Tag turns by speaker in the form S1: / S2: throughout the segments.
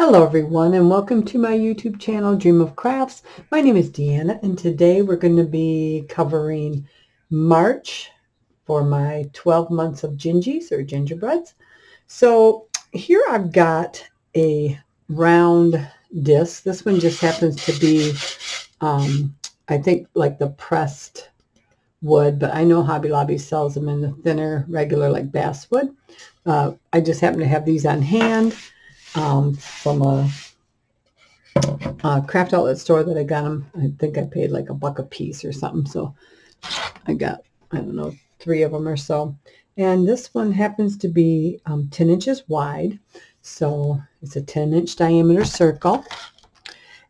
S1: Hello everyone, and welcome to my YouTube channel, Dream of Crafts. My name is Deanna, and today we're going to be covering March for my 12 months of Gingies or gingerbreads. So here I've got a round disc. This one just happens to be, I think, like the pressed wood, but I know Hobby Lobby sells them in the thinner, regular, like basswood. I just happen to have these on hand from a craft outlet store that I got them. I think I paid like $1 a piece or something. So I got, I don't know, 3 of them or so. And this one happens to be 10 inches wide. So it's a 10-inch diameter circle.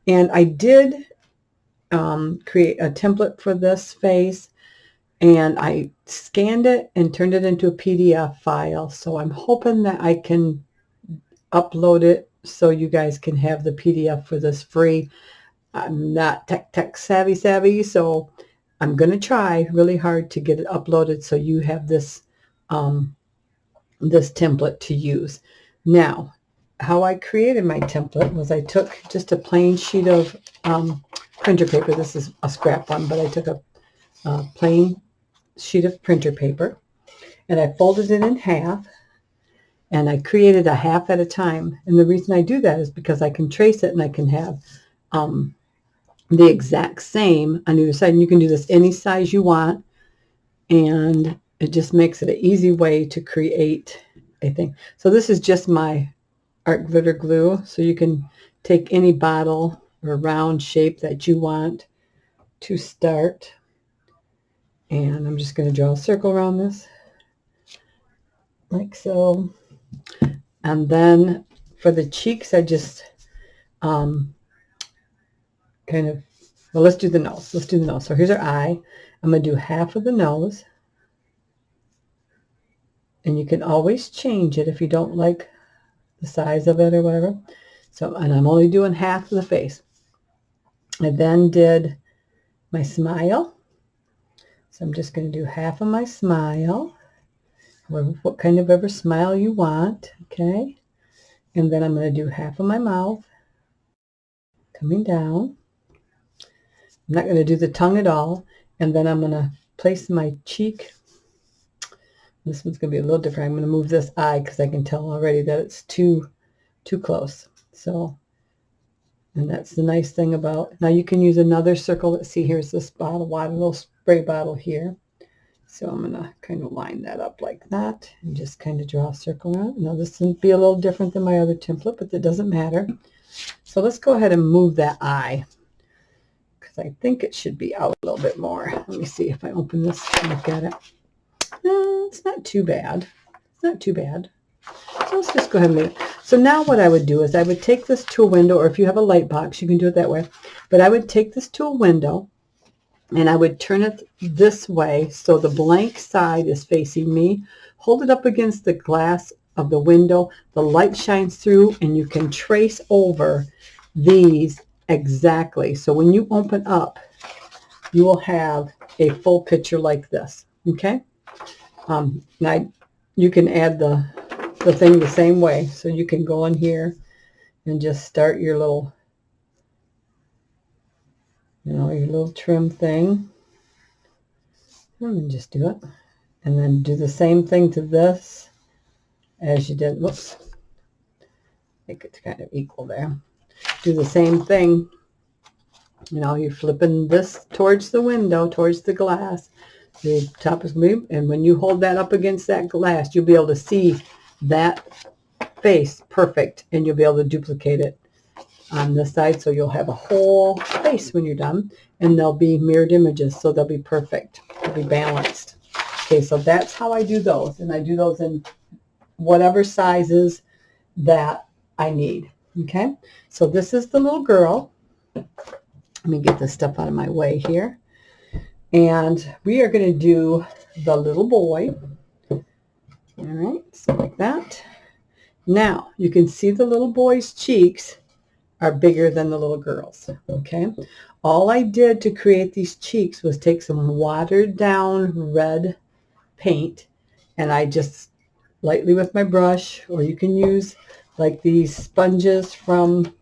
S1: And I did create a template for this face. And I scanned it and turned it into a PDF file. So I'm hoping that I can upload it so you guys can have the PDF for this free. I'm not tech savvy, so I'm going to try really hard to get it uploaded so you have this this template to use. Now, how I created my template was I took just a plain sheet of printer paper. This is a scrap one, but I took a plain sheet of printer paper and I folded it in half. And I created a half at a time. And the reason I do that is because I can trace it and I can have the exact same on either side. And you can do this any size you want. And it just makes it an easy way to create a thing. So this is just my art glitter glue. So you can take any bottle or round shape that you want to start. And I'm just going to draw a circle around this like so. And then for the cheeks, I just kind of, well, let's do the nose. Let's do the nose. So here's our eye. I'm going to do half of the nose. And you can always change it if you don't like the size of it or whatever. So, and I'm only doing half of the face. I then did my smile. So I'm just going to do half of my smile. What kind of ever smile you want, okay? And then I'm going to do half of my mouth coming down. I'm not going to do the tongue at all. And then I'm going to place my cheek. This one's going to be a little different. I'm going to move this eye because I can tell already that it's too close. So, and that's the nice thing about, now you can use another circle. Let's see, here's this bottle, water, little spray bottle here. So I'm going to kind of line that up like that and just kind of draw a circle around. Now this will be a little different than my other template, but that doesn't matter. So let's go ahead and move that eye because I think it should be out a little bit more. Let me see if I open this and look at it. It's not too bad. It's not too bad. So let's just go ahead and leave it. So now what I would do is I would take this to a window, or if you have a light box, you can do it that way. But I would take this to a window and I would turn it this way so the blank side is facing me. Hold it up against the glass of the window. The light shines through and you can trace over these exactly. So when you open up, you will have a full picture like this. Okay? Now you can add the thing the same way. So you can go in here and just start your little, you know, your little trim thing. And just do it. And then do the same thing to this as you did. Whoops. Make it kind of equal there. Do the same thing. You know, you're flipping this towards the window, towards the glass. The top is moving. And when you hold that up against that glass, you'll be able to see that face perfect. And you'll be able to duplicate it on this side. So you'll have a whole face when you're done. And they'll be mirrored images. So they'll be perfect. They'll be balanced. Okay, so that's how I do those. And I do those in whatever sizes that I need. Okay, so this is the little girl. Let me get this stuff out of my way here. And we are going to do the little boy. All right, so like that. Now, you can see the little boy's cheeks are bigger than the little girl's. Okay, all I did to create these cheeks was take some watered down red paint, and I just lightly with my brush, or you can use like these sponges from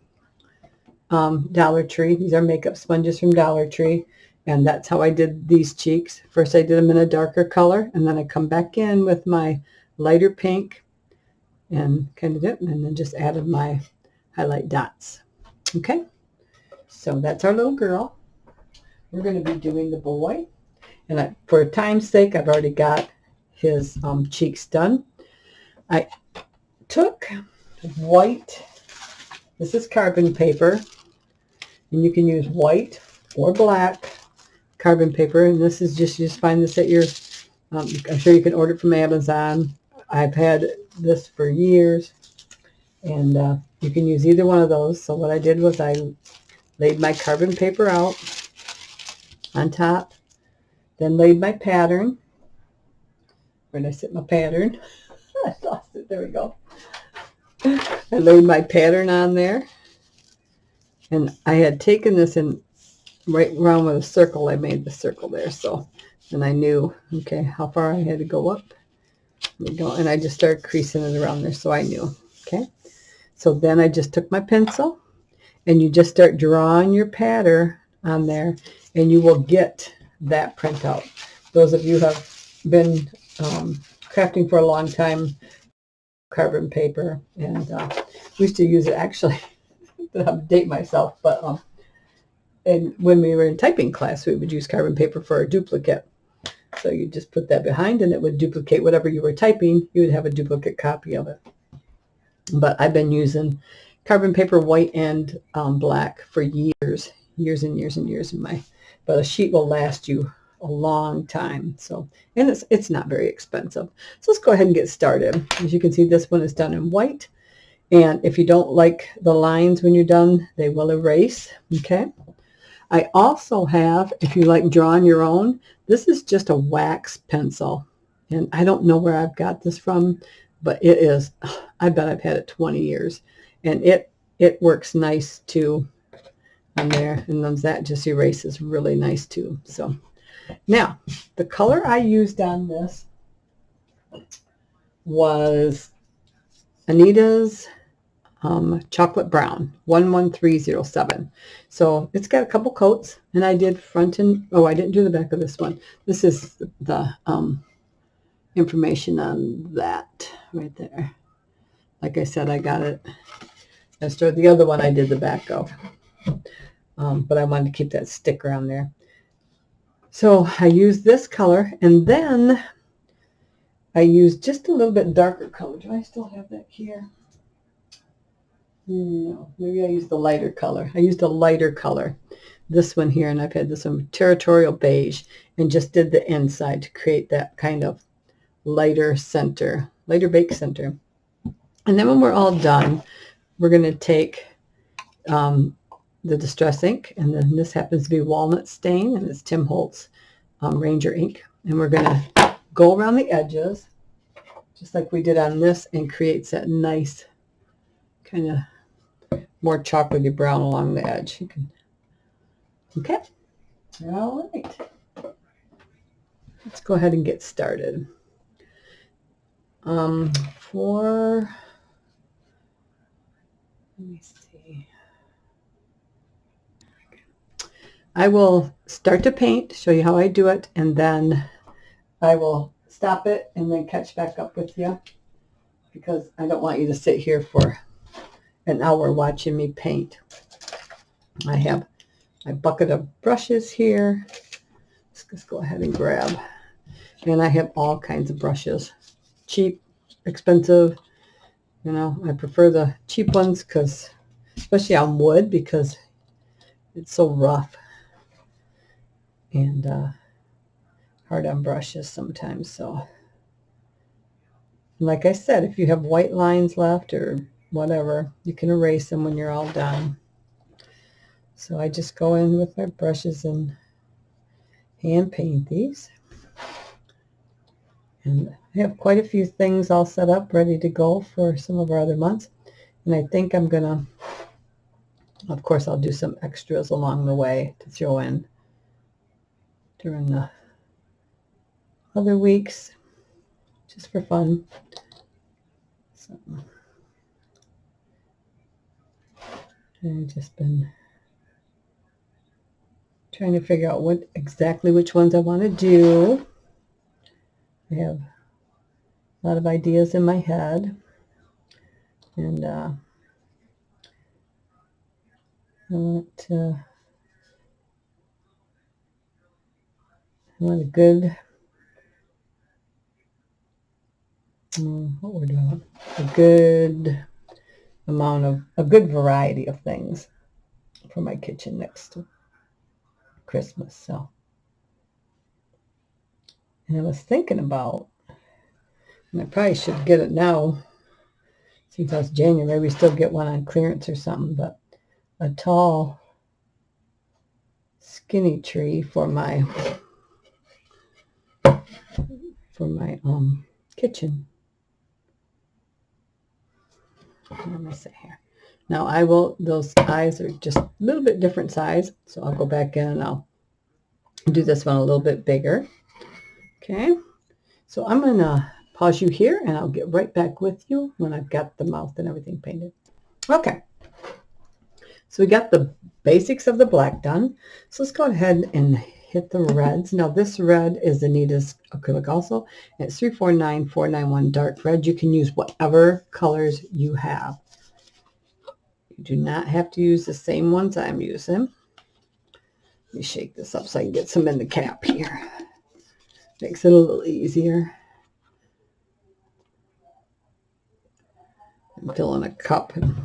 S1: Dollar Tree. These are makeup sponges from Dollar Tree. And that's how I did these cheeks. First I did them in a darker color, and then I come back in with my lighter pink and kind of dip, and then just added my highlight dots. Okay, so that's our little girl. We're going to be doing the boy. And for time's sake, I've already got his cheeks done. I took white, this is carbon paper, and you can use white or black carbon paper, and this is just, you just find this at your, I'm sure you can order it from Amazon. I've had this for years, and you can use either one of those. So what I did was I laid my carbon paper out on top, then laid my pattern. Where did I set my pattern? I lost it. There we go. I laid my pattern on there, and I had taken this and right around with a circle. I made the circle there, so then I knew, okay, how far I had to go up. There we go. And I just started creasing it around there, so I knew. Okay, so then I just took my pencil, and you just start drawing your pattern on there, and you will get that printout. Those of you who have been crafting for a long time, carbon paper, and we used to use it, actually, to date myself, but and when we were in typing class, we would use carbon paper for a duplicate. So you just put that behind, and it would duplicate whatever you were typing. You would have a duplicate copy of it. But I've been using carbon paper, white and black, for years and years and years. But a sheet will last you a long time. So, and it's not very expensive. So let's go ahead and get started. As you can see, this one is done in white. And if you don't like the lines when you're done, they will erase. Okay. I also have, if you like drawing your own, this is just a wax pencil. And I don't know where I've got this from, but it is, I bet I've had it 20 years. And it works nice too on there. And then that just erases really nice too. So now, the color I used on this was Anita's chocolate brown 11307. So it's got a couple coats, and I did front and, oh, I didn't do the back of this one. This is the information on that right there. Like I said, I got it. The other one I did the back of, but I wanted to keep that sticker on there. So I used this color, and then I used just a little bit darker color. Do I still have that here? No, maybe I used the lighter color. I used a lighter color, this one here, and I've had this one, Territorial Beige, and just did the inside to create that kind of lighter center, lighter bake center. And then when we're all done, we're going to take the Distress ink, and then this happens to be Walnut Stain, and it's Tim Holtz Ranger ink, and we're going to go around the edges, just like we did on this, and creates that nice kind of more chocolatey brown along the edge. You can, okay, all right. Let's go ahead and get started. Let me see. I will start to paint, show you how I do it, and then I will stop it and then catch back up with you, because I don't want you to sit here for an hour watching me paint. I have my bucket of brushes here. Let's just go ahead and grab. And I have all kinds of brushes. Cheap, expensive. You know, I prefer the cheap ones, because, especially on wood, because it's so rough and hard on brushes sometimes. So, like I said, if you have white lines left or whatever, you can erase them when you're all done. So I just go in with my brushes and hand paint these. And I have quite a few things all set up, ready to go for some of our other months. And I think I'm going to, of course, I'll do some extras along the way to throw in during the other weeks, just for fun. So I've just been trying to figure out exactly which ones I want to do. I have a lot of ideas in my head, and I want a good, what word do I want? A good amount of, a good variety of things for my kitchen next Christmas. So, and I was thinking about, and I probably should get it now, since it's January, we still get one on clearance or something, but a tall, skinny tree for my kitchen. Let me see here. Now those eyes are just a little bit different size, so I'll go back in and I'll do this one a little bit bigger. Okay, so I'm gonna pause you here and I'll get right back with you when I've got the mouth and everything painted. Okay, so we got the basics of the black done. So let's go ahead and hit the reds. Now this red is Anita's acrylic also. It's 349491 dark red. You can use whatever colors you have. You do not have to use the same ones I'm using. Let me shake this up so I can get some in the cap here. Makes it a little easier. I'm filling a cup and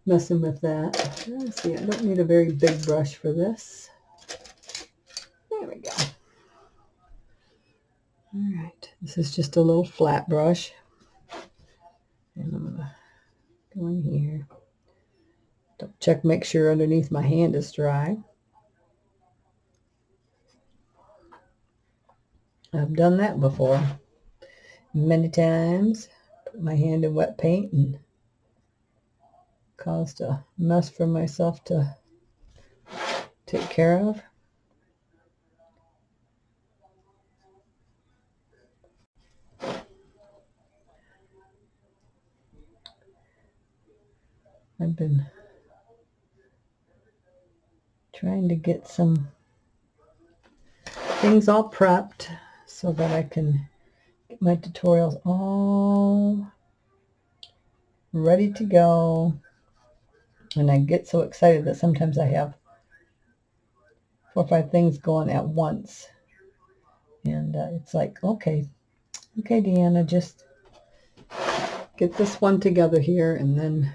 S1: messing with that. Let's see, I don't need a very big brush for this. There we go. All right, this is just a little flat brush. And I'm gonna go in here. Check, make sure underneath my hand is dry. I've done that before many times. Put my hand in wet paint and caused a mess for myself to take care of. I've been trying to get some things all prepped so that I can get my tutorials all ready to go. And I get so excited that sometimes I have 4 or 5 things going at once. And it's like, okay, Deanna, just get this one together here and then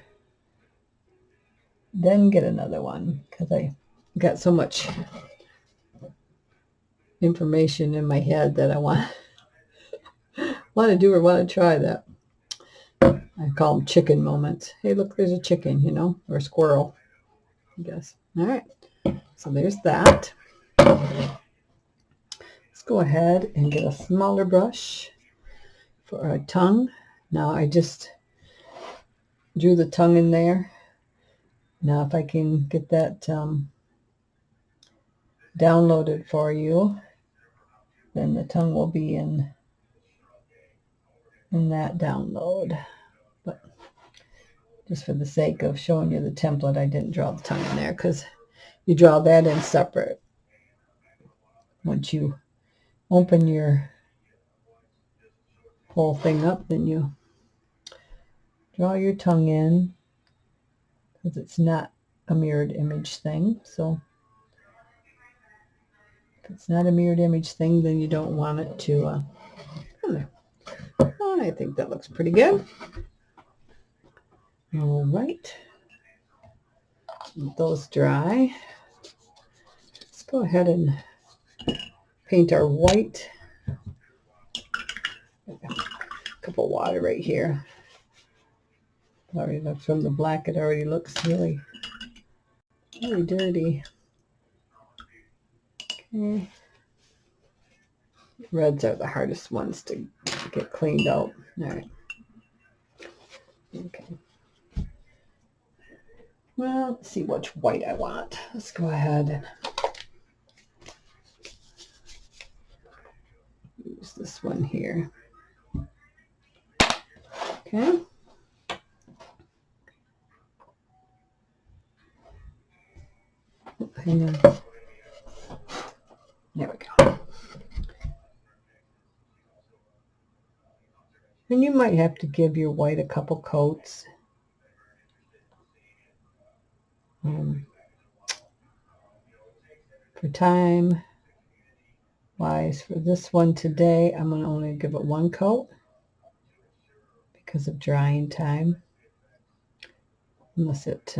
S1: get another one, because I got so much information in my head that I want to do or want to try that. I call them chicken moments. Hey, look, there's a chicken, you know, or a squirrel, I guess. All right, so there's that. Let's go ahead and get a smaller brush for our tongue. Now I just drew the tongue in there. Now if I can get that downloaded for you, then the tongue will be in that download. But just for the sake of showing you the template, I didn't draw the tongue in there, because you draw that in separate. Once you open your whole thing up, then you draw your tongue in, because it's not a mirrored image thing. So if it's not a mirrored image thing, then you don't want it to oh, I think that looks pretty good. All right, let those dry. Let's go ahead and paint our white. A cup of water right here. Already looks, from the black, it already looks really, really dirty. Okay. Reds are the hardest ones to get cleaned out. All right. Okay. Well, let's see which white I want. Let's go ahead and use this one here. Okay. hang on. There we go. And you might have to give your white a couple coats. For time wise, for this one today, I'm going to only give it one coat because of drying time. Unless it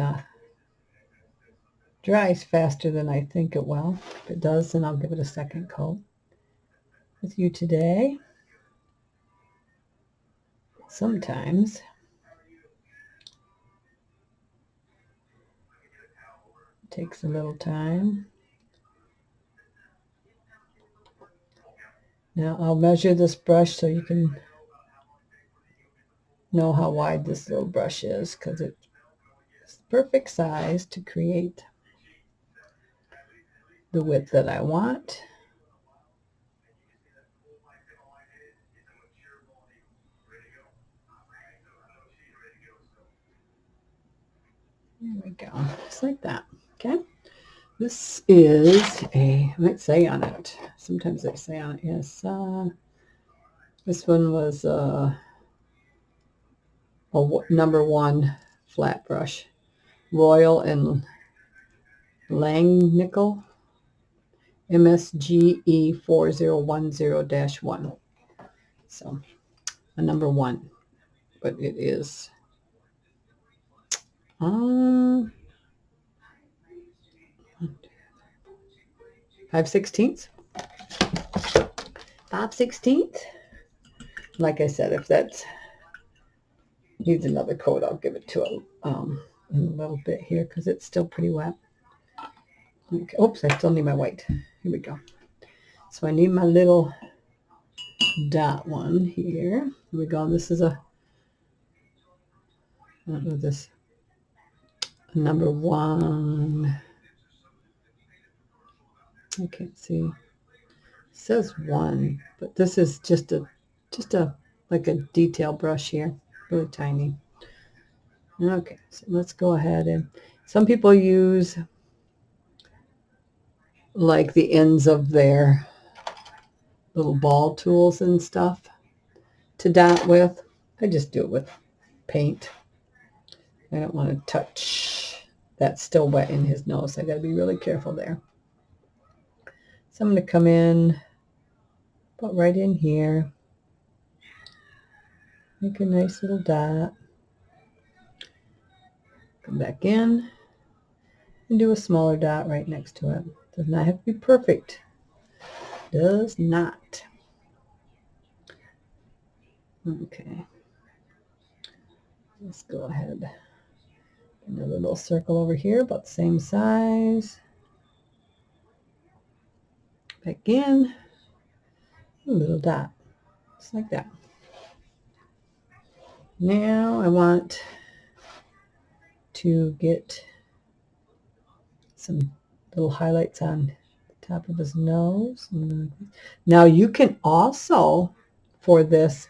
S1: dries faster than I think it will. If it does, then I'll give it a second coat. With you today, sometimes it takes a little time. Now I'll measure this brush so you can know how wide this little brush is, because it's perfect size to create the width that I want. There we go, just like that. Okay, this is I might say on it. Sometimes I say on it. Yes, this one was a number 1 flat brush, Royal and Langnickel MSGE 4010-1. So a number 1, but it is 5/16. 5/16. Like I said, if that needs another coat, I'll give it to it in a little bit here because it's still pretty wet. Okay. Oops, I still need my white. Here we go. So I need my little dot one here. Here we go. This is I don't know this, number 1. I can't see. It says 1, but this is just a like a detail brush here, really tiny. Okay, so let's go ahead, and some people use like the ends of their little ball tools and stuff to dot with. I just do it with paint. I don't want to touch. That's still wet in his nose. I got to be really careful there. So I'm going to come in, put right in here, make a nice little dot, come back in, and do a smaller dot right next to it. Does not have to be perfect. Does not. Okay. Let's go ahead. Another little circle over here, about the same size. Back in. A little dot. Just like that. Now I want to get some little highlights on the top of his nose. Now you can also, for this,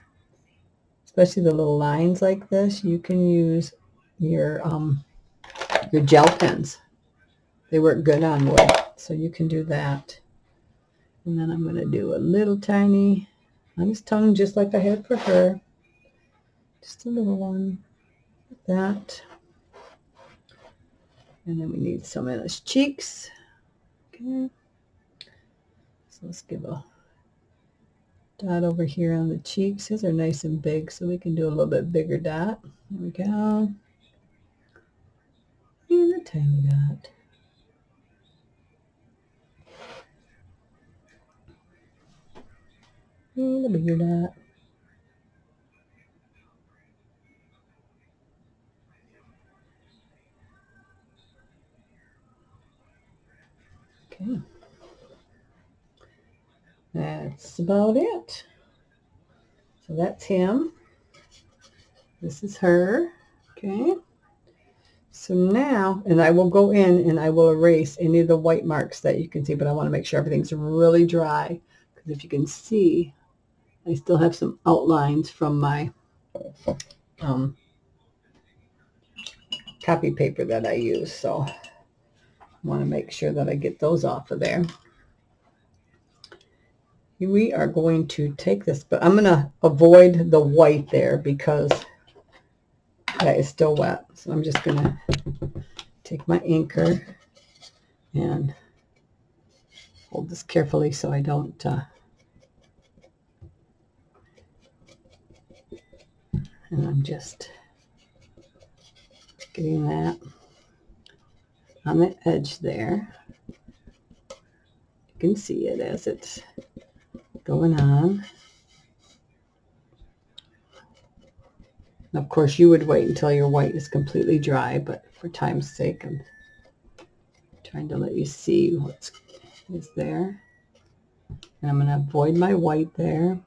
S1: especially the little lines like this, you can use your gel pens. They work good on wood, so you can do that. And then I'm going to do a little tiny on his tongue, just like I had for her. Just a little one, like that. And then we need some in his cheeks. Okay. So let's give a dot over here on the cheeks. These are nice and big, so we can do a little bit bigger dot. There we go. And a tiny dot. And a bigger dot. Okay. That's about it. So that's him. This is her. Okay. So now, and I will go in and I will erase any of the white marks that you can see, but I want to make sure everything's really dry, because if you can see, I still have some outlines from my copy paper that I use. So want to make sure that I get those off of there. We are going to take this, but I'm going to avoid the white there because that is still wet. So I'm just going to take my anchor and hold this carefully so I don't and I'm just getting that on the edge there. You can see it as it's going on. And of course, you would wait until your white is completely dry, but for time's sake, I'm trying to let you see what is there. And I'm going to avoid my white there.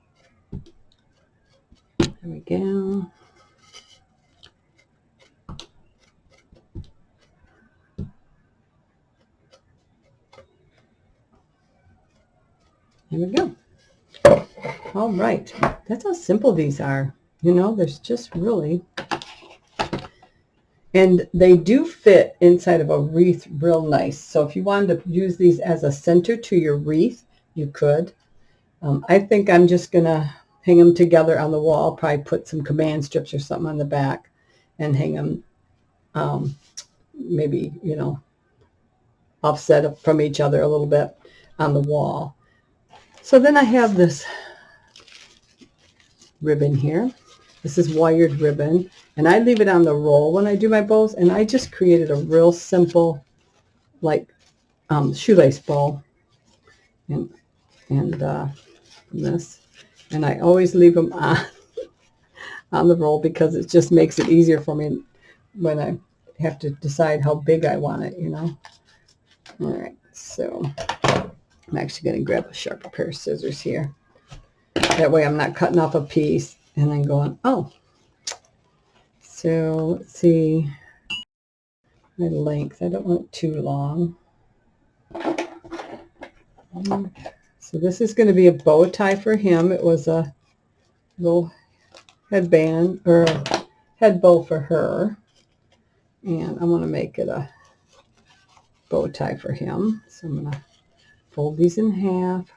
S1: There we go. There we go. All right. That's how simple these are. You know, there's just really... And they do fit inside of a wreath real nice. So if you wanted to use these as a center to your wreath, you could. I think I'm just going to hang them together on the wall. Probably put some command strips or something on the back and hang them maybe, you know, offset from each other a little bit on the wall. So then I have this ribbon here. This is wired ribbon, and I leave it on the roll when I do my bows, and I just created a real simple, like, shoelace bow, and this, and I always leave them on the roll because it just makes it easier for me when I have to decide how big I want it, you know. All right, so I'm actually going to grab a sharper pair of scissors here. That way I'm not cutting off a piece and then going, oh. So let's see my length. I don't want it too long. So this is going to be a bow tie for him. It was a little headband or a head bow for her. And I'm going to make it a bow tie for him. So I'm going to fold these in half.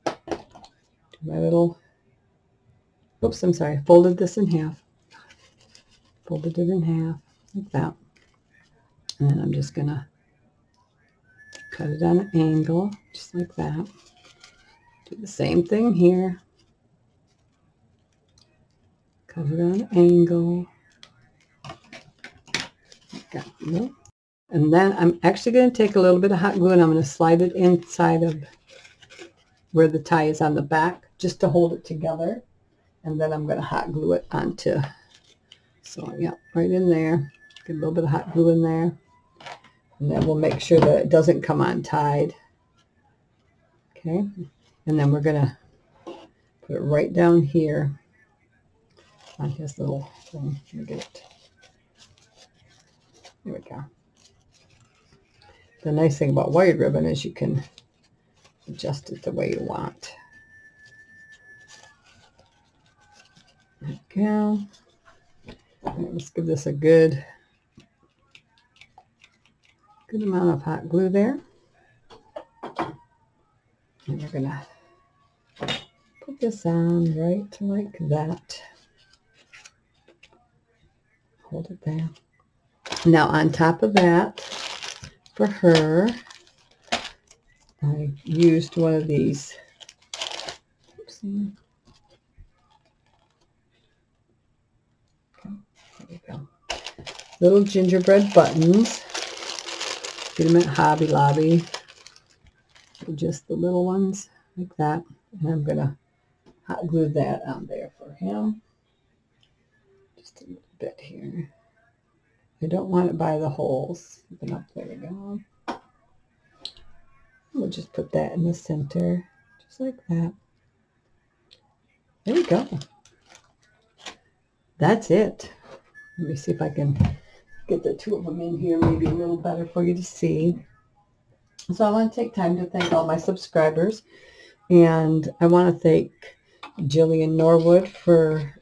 S1: Do my little... Oops, I'm sorry. I folded this in half. Folded it in half like that. And then I'm just going to cut it on an angle, just like that. Do the same thing here. Cut it on an angle. And then I'm actually going to take a little bit of hot glue and I'm going to slide it inside of where the tie is on the back just to hold it together. And then I'm going to hot glue it onto, so yeah, right in there. Get a little bit of hot glue in there. And then we'll make sure that it doesn't come untied. Okay. And then we're going to put it right down here on his little thing. Let me get it. There we go. The nice thing about wired ribbon is you can adjust it the way you want. There we go. Right, let's give this a good amount of hot glue there. And we're going to put this on right like that. Hold it there. Now on top of that, for her, I used one of these. Oopsie. Okay, there we go. Little gingerbread buttons. Get them at Hobby Lobby. Just the little ones like that. And I'm going to hot glue that on there for him. Just a little bit here. I don't want it by the holes. There we go. We'll just put that in the center, just like that. There we go. That's it. Let me see if I can get the two of them in here maybe a little better for you to see. So I want to take time to thank all my subscribers. And I want to thank Jillian Norwood for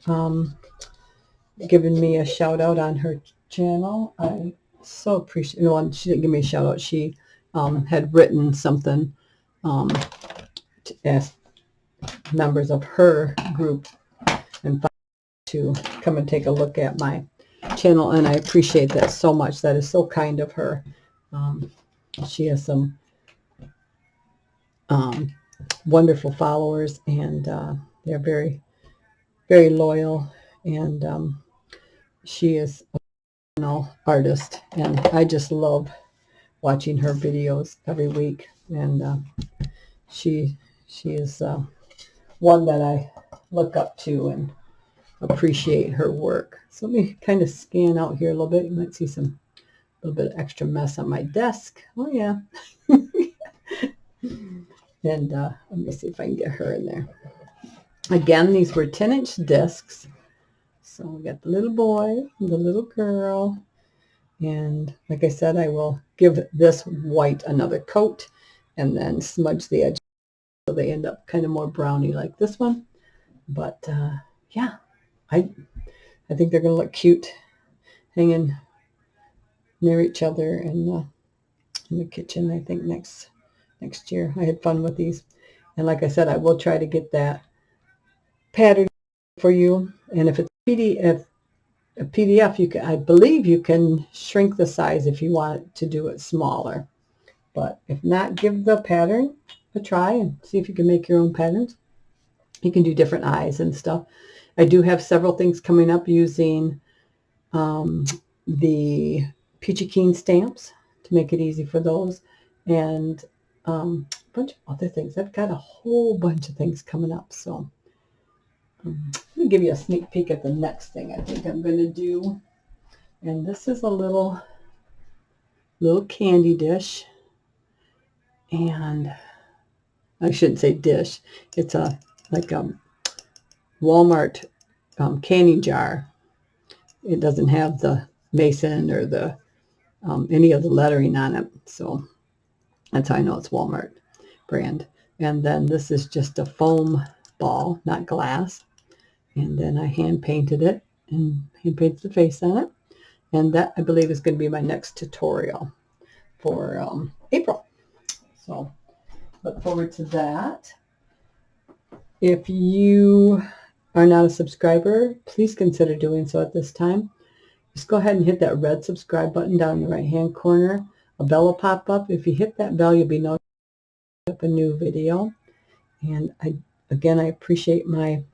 S1: giving me a shout out on her channel. I so appreciate, no, she didn't give me a shout out. She had written something to ask members of her group and to come and take a look at my channel, and I appreciate that so much. That is so kind of her. She has some wonderful followers, and they're very, very loyal, and she is a phenomenal artist, and I just love watching her videos every week, and she is one that I look up to and appreciate her work. So let me kind of scan out here a little bit. You might see a little bit of extra mess on my desk. Oh yeah. And let me see if I can get her in there. Again, these were 10-inch discs. So we got the little boy and the little girl. And like I said, I will give this white another coat and then smudge the edge so they end up kind of more browny like this one. But yeah, I think they're going to look cute hanging near each other in the kitchen, I think, next year. I had fun with these. And like I said, I will try to get that pattern for you. And if it's a PDF, you can, I believe you can shrink the size if you want to do it smaller. But if not, give the pattern a try and see if you can make your own patterns. You can do different eyes and stuff. I do have several things coming up using the Peachy Keen stamps to make it easy for those, and a bunch of other things. I've got a whole bunch of things coming up. So let me give you a sneak peek at the next thing I think I'm going to do. And this is a little candy dish. And I shouldn't say dish. It's like a Walmart canning jar. It doesn't have the Mason or the any of the lettering on it. So that's how I know it's Walmart brand. And then this is just a foam ball, not glass. And then I hand painted it and hand painted the face on it. And that, I believe, is going to be my next tutorial for April. So look forward to that. If you are not a subscriber, please consider doing so at this time. Just go ahead and hit that red subscribe button down in the right-hand corner. A bell will pop up. If you hit that bell, you'll be notified of a new video. And again, I appreciate my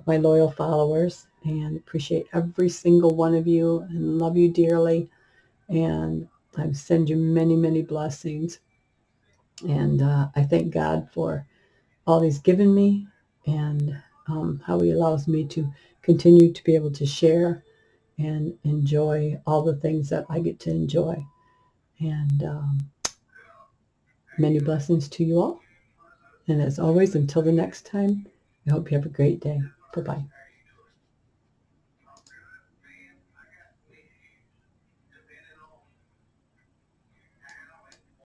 S1: loyal followers and appreciate every single one of you and love you dearly. And I send you many, many blessings. And I thank God for all He's given me and how He allows me to continue to be able to share and enjoy all the things that I get to enjoy. And many blessings to you all. And as always, until the next time, I hope you have a great day. Bye-bye.